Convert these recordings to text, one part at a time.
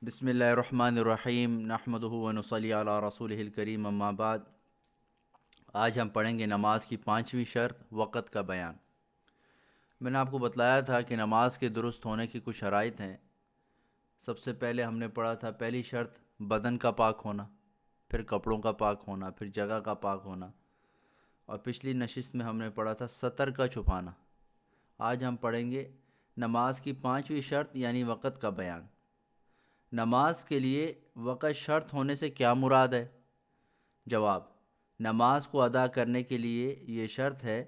بسم اللہ الرحمن الرحیم نحمدہ و نصلی علی رسولہ الکریم اما بعد۔ آج ہم پڑھیں گے نماز کی 5ویں شرط، وقت کا بیان۔ میں نے آپ کو بتلایا تھا کہ نماز کے درست ہونے کی کچھ شرائط ہیں۔ سب سے پہلے ہم نے پڑھا تھا پہلی شرط بدن کا پاک ہونا، پھر کپڑوں کا پاک ہونا، پھر جگہ کا پاک ہونا، اور پچھلی نشست میں ہم نے پڑھا تھا سطر کا چھپانا۔ آج ہم پڑھیں گے نماز کی 5ویں شرط یعنی وقت کا بیان۔ نماز کے لیے وقت شرط ہونے سے کیا مراد ہے؟ جواب: نماز کو ادا کرنے کے لیے یہ شرط ہے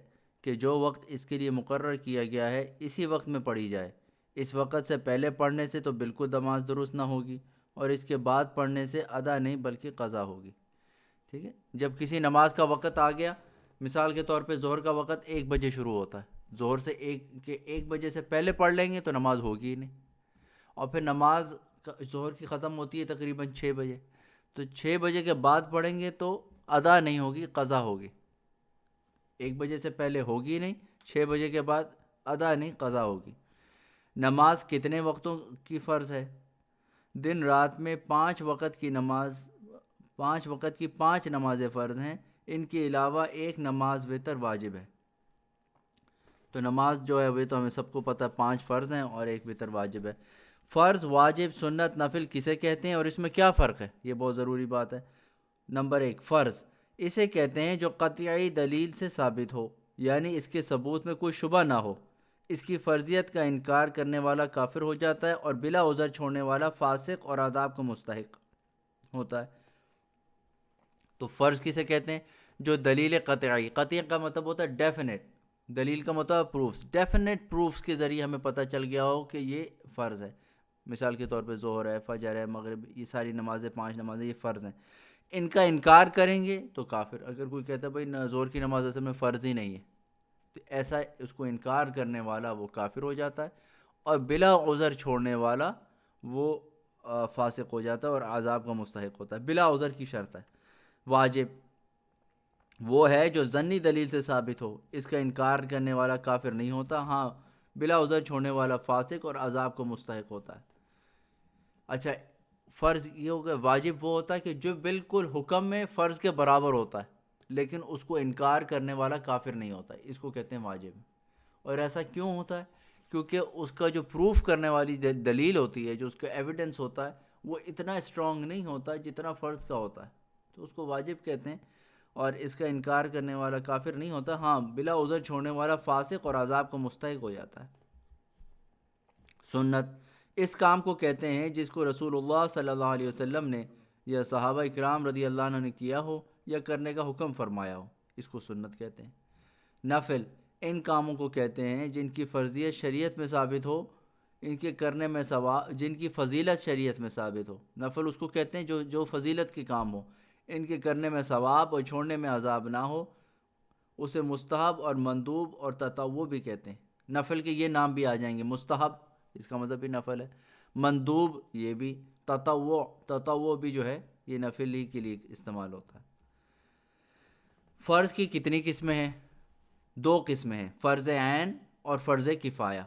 کہ جو وقت اس کے لیے مقرر کیا گیا ہے اسی وقت میں پڑھی جائے۔ اس وقت سے پہلے پڑھنے سے تو بالکل نماز درست نہ ہوگی، اور اس کے بعد پڑھنے سے ادا نہیں بلکہ قضا ہوگی۔ ٹھیک ہے، جب کسی نماز کا وقت آ گیا، مثال کے طور پہ ظہر کا وقت 1 بجے شروع ہوتا ہے، ظہر سے 1 بجے سے پہلے پڑھ لیں گے تو نماز ہوگی ہی نہیں، اور پھر نماز ظہر کی ختم ہوتی ہے تقریباً 6 بجے، تو 6 بجے کے بعد پڑھیں گے تو ادا نہیں ہوگی، قضا ہوگی۔ 1 بجے سے پہلے ہوگی نہیں، 6 بجے کے بعد ادا نہیں، قضا ہوگی۔ نماز کتنے وقتوں کی فرض ہے؟ دن رات میں 5 وقت کی نماز، 5 وقت کی 5 نمازیں فرض ہیں، ان کے علاوہ ایک نماز وتر واجب ہے۔ تو نماز جو ہے وہ تو ہمیں سب کو پتہ ہے 5 فرض ہیں اور ایک وتر واجب ہے۔ فرض، واجب، سنت، نفل کسے کہتے ہیں اور اس میں کیا فرق ہے؟ یہ بہت ضروری بات ہے۔ نمبر 1، فرض اسے کہتے ہیں جو قطعی دلیل سے ثابت ہو، یعنی اس کے ثبوت میں کوئی شبہ نہ ہو۔ اس کی فرضیت کا انکار کرنے والا کافر ہو جاتا ہے اور بلا عذر چھوڑنے والا فاسق اور عذاب کا مستحق ہوتا ہے۔ تو فرض کسے کہتے ہیں؟ جو دلیل قطعی، قطعی کا مطلب ہوتا ہے ڈیفینیٹ، دلیل کا مطلب پروفز، ڈیفینیٹ پروفز کے ذریعے ہمیں پتہ چل گیا ہو کہ یہ فرض ہے۔ مثال کے طور پہ ظہر ہے، فجر ہے، مغرب، یہ ساری نمازیں 5 نمازیں یہ فرض ہیں۔ ان کا انکار کریں گے تو کافر۔ اگر کوئی کہتا ہے بھائی ظہر کی نماز اصل میں فرض ہی نہیں ہے، تو ایسا اس کو انکار کرنے والا وہ کافر ہو جاتا ہے، اور بلا عذر چھوڑنے والا وہ فاسق ہو جاتا ہے اور عذاب کا مستحق ہوتا ہے۔ بلا عذر کی شرط ہے۔ واجب وہ ہے جو ظنی دلیل سے ثابت ہو، اس کا انکار کرنے والا کافر نہیں ہوتا، ہاں بلا عذر چھوڑنے والا فاسق اور عذاب کو مستحق ہوتا ہے۔ اچھا، فرض یہ ہو گیا۔ واجب وہ ہوتا ہے کہ جو بالکل حکم میں فرض کے برابر ہوتا ہے لیکن اس کو انکار کرنے والا کافر نہیں ہوتا، اس کو کہتے ہیں واجب۔ اور ایسا کیوں ہوتا ہے؟ کیونکہ اس کا جو پروف کرنے والی دلیل ہوتی ہے، جو اس کا ایویڈنس ہوتا ہے، وہ اتنا اسٹرانگ نہیں ہوتا جتنا فرض کا ہوتا ہے، تو اس کو واجب کہتے ہیں، اور اس کا انکار کرنے والا کافر نہیں ہوتا، ہاں بلا عذر چھوڑنے والا فاسق اور عذاب کا مستحق ہو جاتا ہے۔ سنت اس کام کو کہتے ہیں جس کو رسول اللہ صلی اللہ علیہ وسلم نے یا صحابہ اکرام رضی اللہ عنہ نے کیا ہو یا کرنے کا حکم فرمایا ہو، اس کو سنت کہتے ہیں۔ نفل ان کاموں کو کہتے ہیں جن کی فرضیت شریعت میں ثابت ہو، ان کے کرنے میں ثواب، جن کی فضیلت شریعت میں ثابت ہو۔ نفل اس کو کہتے ہیں جو فضیلت کے کام ہو، ان کے کرنے میں ثواب اور چھوڑنے میں عذاب نہ ہو، اسے مستحب اور مندوب اور تطوع بھی کہتے ہیں۔ نفل کے یہ نام بھی آ جائیں گے، مستحب اس کا مطلب بھی نفل ہے، مندوب یہ بھی، تطوع بھی جو ہے یہ نفل ہی کے لیے استعمال ہوتا ہے۔ فرض کی کتنی قسمیں ہیں؟ 2 قسمیں ہیں، فرض عین اور فرض کفایہ۔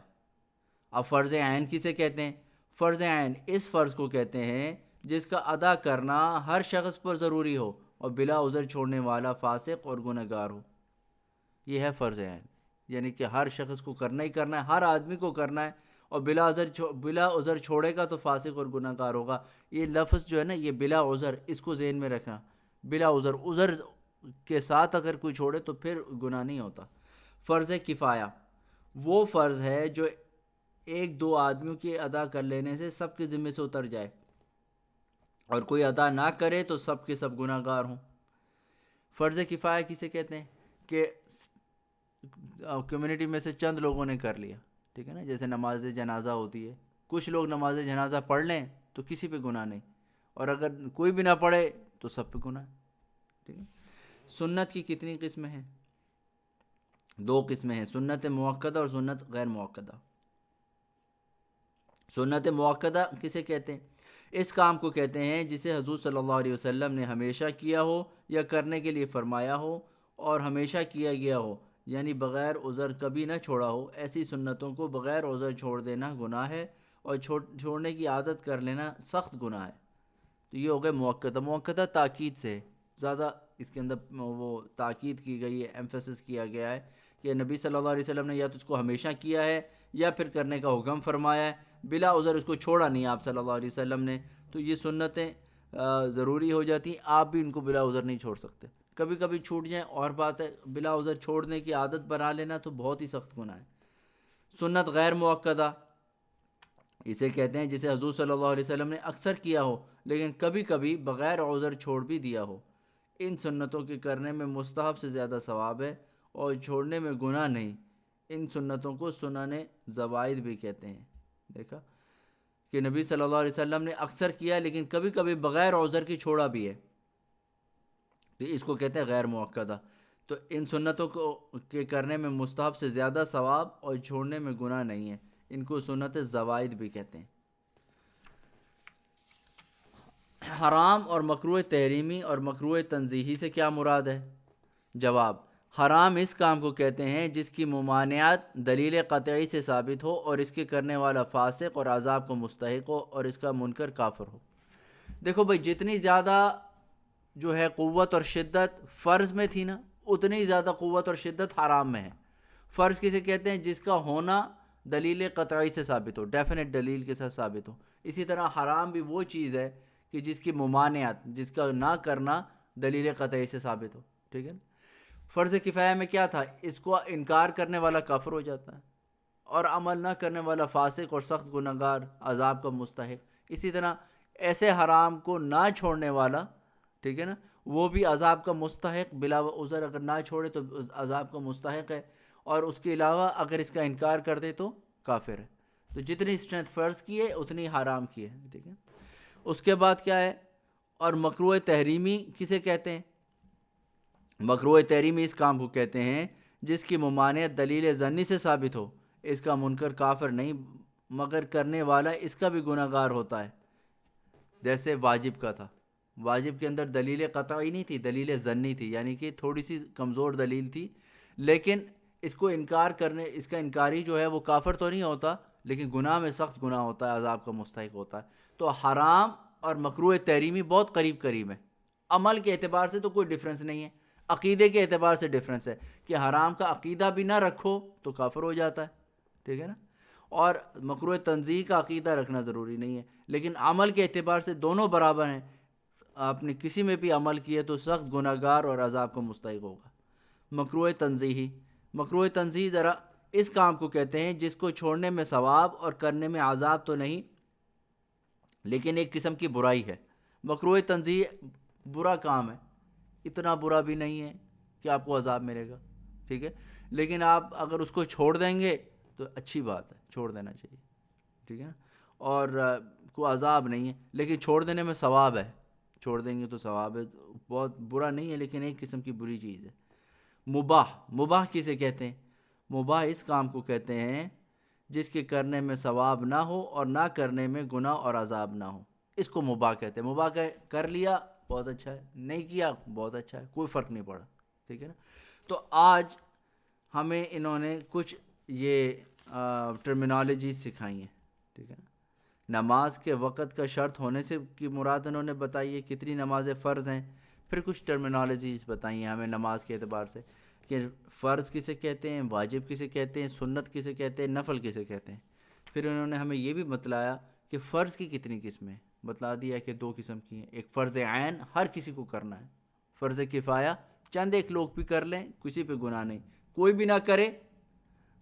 اب فرض عین کسے کہتے ہیں؟ فرض عین اس فرض کو کہتے ہیں جس کا ادا کرنا ہر شخص پر ضروری ہو اور بلا عذر چھوڑنے والا فاسق اور گنہگار ہو، یہ ہے فرض عین، یعنی کہ ہر شخص کو کرنا ہی کرنا ہے، ہر آدمی کو کرنا ہے، اور بلا عذر چھوڑے گا تو فاسق اور گنہگار ہوگا۔ یہ لفظ جو ہے نا، یہ بلا عذر، اس کو ذہن میں رکھنا، بلا عذر، عذر کے ساتھ اگر کوئی چھوڑے تو پھر گناہ نہیں ہوتا۔ فرض کفایہ وہ فرض ہے جو 1-2 آدمیوں کے ادا کر لینے سے سب کے ذمے سے اتر جائے، اور کوئی ادا نہ کرے تو سب کے سب گناہ گار ہوں۔ فرض کفایہ کسے کہتے ہیں؟ کہ کمیونٹی میں سے چند لوگوں نے کر لیا، ٹھیک ہے نا، جیسے نماز جنازہ ہوتی ہے، کچھ لوگ نماز جنازہ پڑھ لیں تو کسی پہ گناہ نہیں، اور اگر کوئی بھی نہ پڑھے تو سب پہ گناہ، ٹھیک ہے۔ سنت کی کتنی قسمیں ہیں؟ 2 قسمیں ہیں، سنت مؤکدہ اور سنت غیر مؤکدہ۔ سنت مؤکدہ کسے کہتے ہیں؟ اس کام کو کہتے ہیں جسے حضور صلی اللہ علیہ وسلم نے ہمیشہ کیا ہو یا کرنے کے لیے فرمایا ہو اور ہمیشہ کیا گیا ہو، یعنی بغیر عذر کبھی نہ چھوڑا ہو۔ ایسی سنتوں کو بغیر عذر چھوڑ دینا گناہ ہے، اور چھوڑنے کی عادت کر لینا سخت گناہ ہے. تو یہ ہو گئے موقتہ. موقتہ تاکید سے زیادہ اس کے اندر وہ تاکید کی گئی ہے, ایمفیسس کیا گیا ہے کہ نبی صلی اللہ علیہ وسلم نے یا تو اس کو ہمیشہ کیا ہے یا پھر کرنے کا حکم فرمایا ہے, بلا عذر اس کو چھوڑا نہیں آپ صلی اللہ علیہ وسلم نے. تو یہ سنتیں ضروری ہو جاتی ہیں, آپ بھی ان کو بلا عذر نہیں چھوڑ سکتے. کبھی کبھی چھوٹ جائیں اور بات ہے, بلا عذر چھوڑنے کی عادت بنا لینا تو بہت ہی سخت گناہ ہے. سنت غیر موقتہ اسے کہتے ہیں جسے حضور صلی اللہ علیہ وسلم نے اکثر کیا ہو لیکن کبھی کبھی بغیر عذر چھوڑ بھی دیا ہو. ان سنتوں کے کرنے میں مستحب سے زیادہ ثواب ہے اور چھوڑنے میں گناہ نہیں. ان سنتوں کو سنن زوائد بھی کہتے ہیں. دیکھا کہ نبی صلی اللہ علیہ وسلم نے اکثر کیا لیکن کبھی کبھی بغیر عذر کی چھوڑا بھی ہے, تو اس کو کہتے ہیں غیر موقتہ. تو ان سنتوں کو کے کرنے میں مستحب سے زیادہ ثواب اور چھوڑنے میں گناہ نہیں ہے. ان کو سنت زوائد بھی کہتے ہیں. حرام اور مکروہ تحریمی اور مکروہ تنزیہی سے کیا مراد ہے؟ جواب: حرام اس کام کو کہتے ہیں جس کی ممانعت دلیل قطعی سے ثابت ہو اور اس کے کرنے والا فاسق اور عذاب کو مستحق ہو اور اس کا منکر کافر ہو. دیکھو بھائی, جتنی زیادہ جو ہے قوت اور شدت فرض میں تھی نا, اتنی زیادہ قوت اور شدت حرام میں ہے. فرض کسے کہتے ہیں؟ جس کا ہونا دلیل قطعی سے ثابت ہو, ڈیفینیٹ دلیل کے ساتھ ثابت ہو. اسی طرح حرام بھی وہ چیز ہے کہ جس کی ممانعت, جس کا نہ کرنا دلیل قطعی سے ثابت ہو. ٹھیک ہے نا. فرض کفایہ میں کیا تھا؟ اس کو انکار کرنے والا کافر ہو جاتا ہے اور عمل نہ کرنے والا فاسق اور سخت گنہگار, عذاب کا مستحق. اسی طرح ایسے حرام کو نہ چھوڑنے والا, ٹھیک ہے نا, وہ بھی عذاب کا مستحق, بلا عذر اگر نہ چھوڑے تو عذاب کا مستحق ہے, اور اس کے علاوہ اگر اس کا انکار کر دے تو کافر ہے. تو جتنی اسٹرینتھ فرض کی ہے اتنی حرام کی ہے. ٹھیک ہے. اس کے بعد کیا ہے؟ اور مکروہ تحریمی کسے کہتے ہیں؟ مکروہ تحریمی اس کام کو کہتے ہیں جس کی ممانعت دلیل ظنی سے ثابت ہو. اس کا منکر کافر نہیں مگر کرنے والا اس کا بھی گناہ گار ہوتا ہے. جیسے واجب کا تھا, واجب کے اندر دلیل قطعی نہیں تھی, دلیل ظنی تھی, یعنی کہ تھوڑی سی کمزور دلیل تھی, لیکن اس کو انکار کرنے, اس کا انکاری جو ہے وہ کافر تو نہیں ہوتا لیکن گناہ میں سخت گناہ ہوتا ہے, عذاب کا مستحق ہوتا ہے. تو حرام اور مکروہ تحریمی بہت قریب قریب ہیں. عمل کے اعتبار سے تو کوئی ڈفرینس نہیں ہے, عقیدے کے اعتبار سے ڈفرینس ہے کہ حرام کا عقیدہ بھی نہ رکھو تو کافر ہو جاتا ہے. ٹھیک ہے نا. اور مکروہ تنزیہ کا عقیدہ رکھنا ضروری نہیں ہے, لیکن عمل کے اعتبار سے دونوں برابر ہیں. آپ نے کسی میں بھی عمل کیا تو سخت گناہ گار اور عذاب کا مستحق ہوگا. مکروہ تنزیہی, مکروہ تنزیہی ذرا اس کام کو کہتے ہیں جس کو چھوڑنے میں ثواب اور کرنے میں عذاب تو نہیں لیکن ایک قسم کی برائی ہے. مکروہ تنزیہ برا کام ہے, اتنا برا بھی نہیں ہے کہ آپ کو عذاب ملے گا. ٹھیک ہے. لیکن آپ اگر اس کو چھوڑ دیں گے تو اچھی بات ہے, چھوڑ دینا چاہیے. ٹھیک ہے نا. اور کوئی عذاب نہیں ہے لیکن چھوڑ دینے میں ثواب ہے, چھوڑ دیں گے تو ثواب ہے, بہت برا نہیں ہے لیکن ایک قسم کی بری چیز ہے. مباح, مباح کسے کہتے ہیں؟ مباح اس کام کو کہتے ہیں جس کے کرنے میں ثواب نہ ہو اور نہ کرنے میں گناہ اور عذاب نہ ہو. اس کو مباح کہتے ہیں. مباح کر لیا بہت اچھا ہے, نہیں کیا بہت اچھا ہے, کوئی فرق نہیں پڑا. ٹھیک ہے نا. تو آج ہمیں انہوں نے کچھ یہ ٹرمینالوجی سکھائی ہیں. ٹھیک ہے نا. نماز کے وقت کا شرط ہونے سے کی مراد انہوں نے بتائی ہے, کتنی نمازیں فرض ہیں. پھر کچھ ٹرمینالوجیز بتائی ہیں ہمیں نماز کے اعتبار سے کہ فرض کسے کہتے ہیں, واجب کسے کہتے ہیں, سنت کسے کہتے ہیں, نفل کسے کہتے ہیں. پھر انہوں نے ہمیں یہ بھی بتلایا کہ فرض کی کتنی قسمیں, بتلا دیا کہ 2 قسم کی ہیں. ایک فرض عین, ہر کسی کو کرنا ہے. فرض کفایہ, چند ایک لوگ بھی کر لیں, کسی پہ گناہ نہیں. کوئی بھی نہ کرے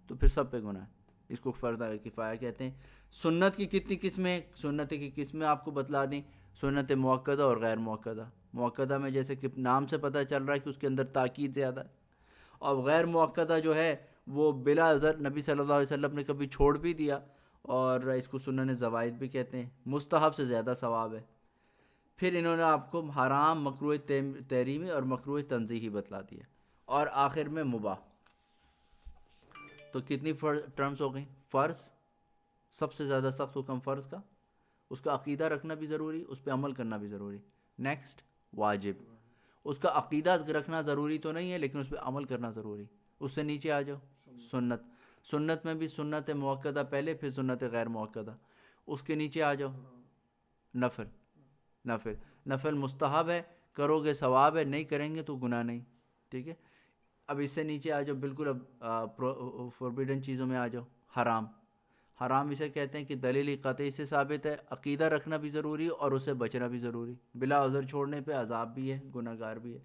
تو پھر سب پہ گناہ ہے, اس کو فرض کفایہ کہتے ہیں. سنت کی کتنی قسمیں؟ سنت کی قسمیں آپ کو بتلا دیں. سنت موقدہ اور غیر موقدہ. موقدہ میں جیسے کہ نام سے پتہ چل رہا ہے کہ اس کے اندر تاکید زیادہ ہے, اور غیر موقدہ جو ہے وہ بلا عذر نبی صلی اللہ علیہ وسلم نے کبھی چھوڑ بھی دیا, اور اس کو سنن زوائد بھی کہتے ہیں. مستحب سے زیادہ ثواب ہے. پھر انہوں نے آپ کو حرام, مکروہ تحریمی اور مکروہ تنزیہی بتلا دیا, اور آخر میں مباح. تو کتنی ٹرمز ہو گئیں؟ فرض, سب سے زیادہ سخت حکم فرض کا, اس کا عقیدہ رکھنا بھی ضروری, اس پہ عمل کرنا بھی ضروری. نیکسٹ واجب, اس کا عقیدہ رکھنا ضروری تو نہیں ہے لیکن اس پہ عمل کرنا ضروری. اس سے نیچے آ جاؤ, سنت. سنت میں بھی سنت موقدہ پہلے, پھر سنت غیر موقدہ. اس کے نیچے آ جاؤ نفل. نفل مستحب ہے، کرو گے ثواب ہے، نہیں کریں گے تو گناہ نہیں. ٹھیک ہے. اب اس سے نیچے آ جاؤ بالکل، اب فوربیڈن چیزوں میں آ جاؤ. حرام اسے کہتے ہیں کہ دلیل قطعی سے ثابت ہے، عقیدہ رکھنا بھی ضروری ہے اور اسے بچنا بھی ضروری. بلا عذر چھوڑنے پہ عذاب بھی ہے، گناہ گار بھی ہے.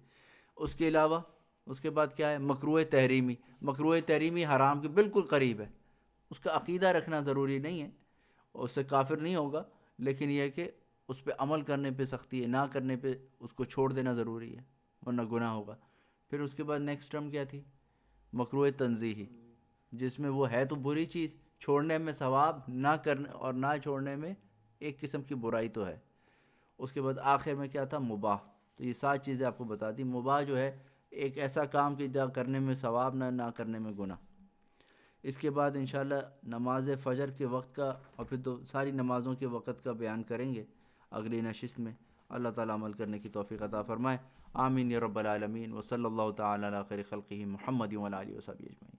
اس کے علاوہ اس کے بعد کیا ہے؟ مکروہ تحریمی. مکروہ تحریمی حرام کے بالکل قریب ہے، اس کا عقیدہ رکھنا ضروری نہیں ہے، اس سے کافر نہیں ہوگا، لیکن یہ ہے کہ اس پہ عمل کرنے پہ سختی ہے، نہ کرنے پہ اس کو چھوڑ دینا ضروری ہے ورنہ گناہ ہوگا. پھر اس کے بعد نیکسٹ ٹرم کیا تھی؟ مکروہ تنزیہی، جس میں وہ ہے تو بری چیز، چھوڑنے میں ثواب، نہ کرنے اور نہ چھوڑنے میں ایک قسم کی برائی تو ہے. اس کے بعد آخر میں کیا تھا؟ مباح. تو یہ 7 چیزیں آپ کو بتا دی. مباح جو ہے ایک ایسا کام کہ جہاں کرنے میں ثواب نہ کرنے میں گناہ. اس کے بعد انشاءاللہ نماز فجر کے وقت کا اور پھر تو ساری نمازوں کے وقت کا بیان کریں گے اگلی نشست میں. اللہ تعالیٰ عمل کرنے کی توفیق عطا فرمائے. آمین یا رب العالمین. وصلی اللہ تعالیٰ علی خیر خلقہ محمد و علی آلہ وصحبہ اجمعین.